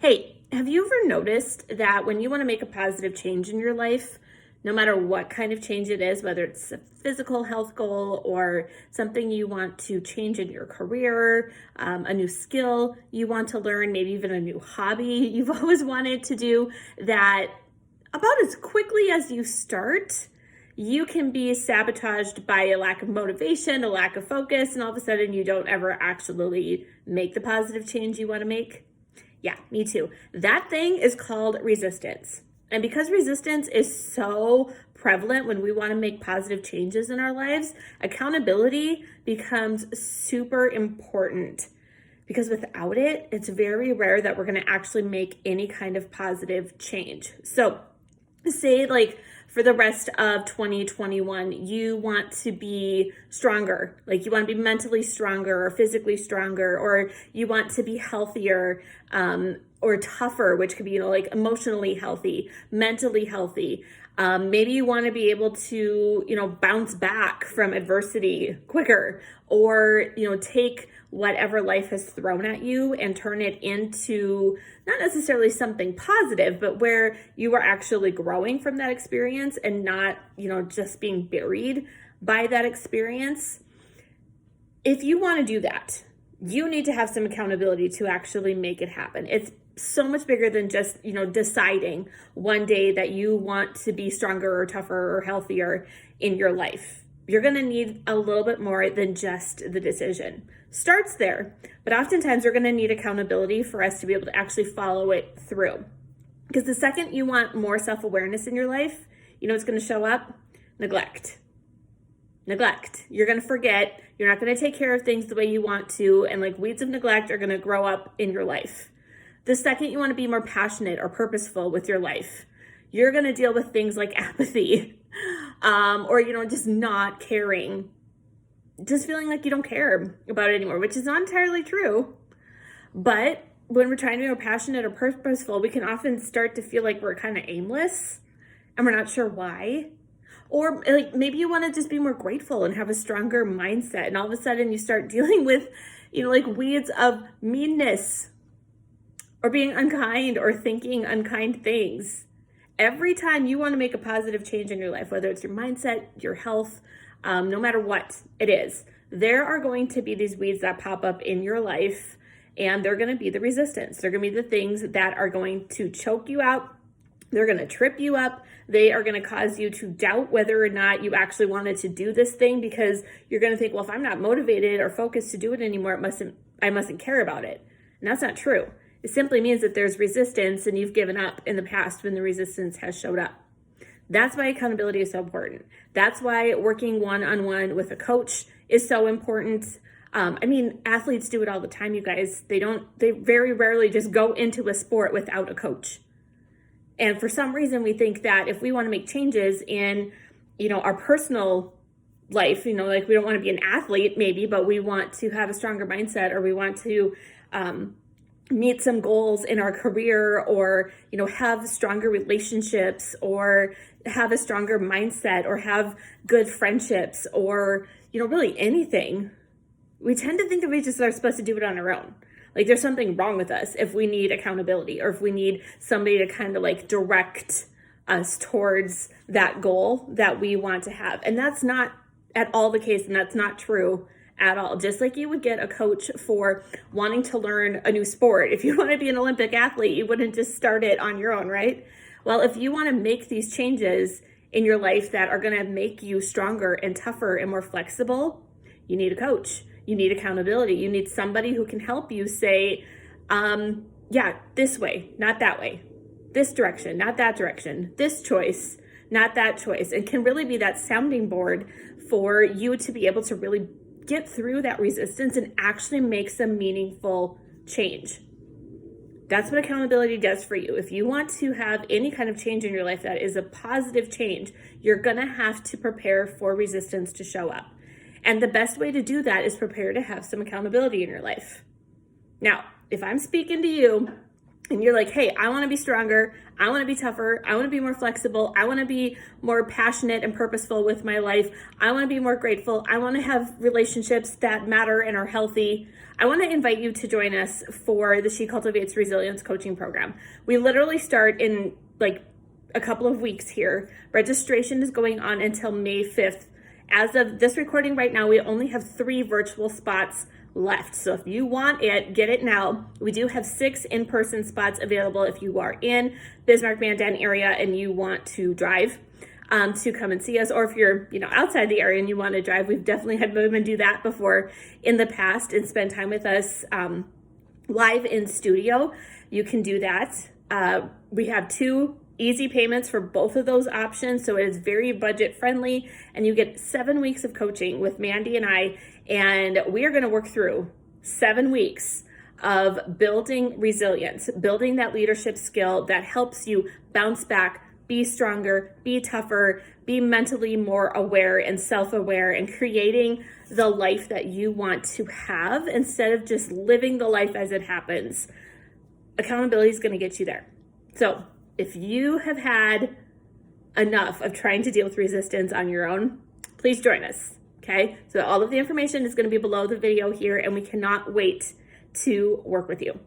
Hey, have you ever noticed that when you want to make a positive change in your life, no matter what kind of change it is, whether it's a physical health goal or something you want to change in your career, a new skill you want to learn, maybe even a new hobby you've always wanted to do, that about as quickly as you start, you can be sabotaged by a lack of motivation, a lack of focus, and all of a sudden you don't ever actually make the positive change you want to make? Yeah, me too. That thing is called resistance. And because resistance is so prevalent when we want to make positive changes in our lives, accountability becomes super important. Because without it, it's very rare that we're going to actually make any kind of positive change. So, say for the rest of 2021, you want to be stronger, like you want to be mentally stronger or physically stronger, or you want to be healthier, or tougher, which could be, like emotionally healthy, mentally healthy. Maybe you want to be able to, bounce back from adversity quicker, or, take whatever life has thrown at you and turn it into not necessarily something positive, but where you are actually growing from that experience and not, just being buried by that experience. If you want to do that, you need to have some accountability to actually make it happen. It's so much bigger than just, deciding one day that you want to be stronger or tougher or healthier in your life. You're going to need a little bit more than just the decision. Starts there, but oftentimes we're going to need accountability for us to be able to actually follow it through. Because the second you want more self-awareness in your life, what's going to show up? Neglect. You're going to forget. You're not going to take care of things the way you want to. And weeds of neglect are going to grow up in your life. The second you want to be more passionate or purposeful with your life, you're going to deal with things like apathy, or, just not caring, just feeling like you don't care about it anymore, which is not entirely true. But when we're trying to be more passionate or purposeful, we can often start to feel like we're kind of aimless and we're not sure why. Or maybe you want to just be more grateful and have a stronger mindset. And all of a sudden you start dealing with, weeds of meanness or being unkind or thinking unkind things. Every time you want to make a positive change in your life, whether it's your mindset, your health, no matter what it is, there are going to be these weeds that pop up in your life, and they're going to be the resistance. They're going to be the things that are going to choke you out. They're going to trip you up. They are going to cause you to doubt whether or not you actually wanted to do this thing, because you're going to think, well, if I'm not motivated or focused to do it anymore, I mustn't care about it. And that's not true. It simply means that there's resistance and you've given up in the past when the resistance has showed up. That's why accountability is so important. That's why working one-on-one with a coach is so important. Athletes do it all the time, you guys. They very rarely just go into a sport without a coach. And for some reason, we think that if we want to make changes in, our personal life, we don't want to be an athlete maybe, but we want to have a stronger mindset, or we want to, meet some goals in our career, or, have stronger relationships, or have a stronger mindset, or have good friendships, or, really anything. We tend to think that we just are supposed to do it on our own. There's something wrong with us if we need accountability, or if we need somebody to kind of direct us towards that goal that we want to have. And that's not at all the case, and that's not true at all. Just like you would get a coach for wanting to learn a new sport. If you want to be an Olympic athlete, you wouldn't just start it on your own, right? Well, if you want to make these changes in your life that are going to make you stronger and tougher and more flexible, you need a coach. You need accountability. You need somebody who can help you say, this way, not that way. This direction, not that direction. This choice, not that choice. And can really be that sounding board for you to be able to really get through that resistance and actually make some meaningful change. That's what accountability does for you. If you want to have any kind of change in your life that is a positive change, you're going to have to prepare for resistance to show up. And the best way to do that is prepare to have some accountability in your life. Now, if I'm speaking to you and you're like, hey, I want to be stronger, I want to be tougher, I want to be more flexible, I want to be more passionate and purposeful with my life, I want to be more grateful, I want to have relationships that matter and are healthy, I want to invite you to join us for the She Cultivates Resilience coaching program. We literally start in like a couple of weeks here. Registration is going on until May 5th. As of this recording right now, we only have 3 virtual spots left. So if you want it, get it now. We do have 6 in-person spots available if you are in Bismarck Mandan area and you want to drive to come and see us, or if you're outside the area and you want to drive. We've definitely had women do that before in the past and spend time with us live in studio. You can do that. We have 2 easy payments for both of those options, so it is very budget friendly, and you get 7 weeks of coaching with Mandy and I, and we are going to work through 7 weeks of building resilience, building that leadership skill that helps you bounce back, be stronger, be tougher, be mentally more aware and self-aware, and creating the life that you want to have instead of just living the life as it happens. Accountability is going to get you there. So if you have had enough of trying to deal with resistance on your own, please join us, okay? So all of the information is going to be below the video here, and we cannot wait to work with you.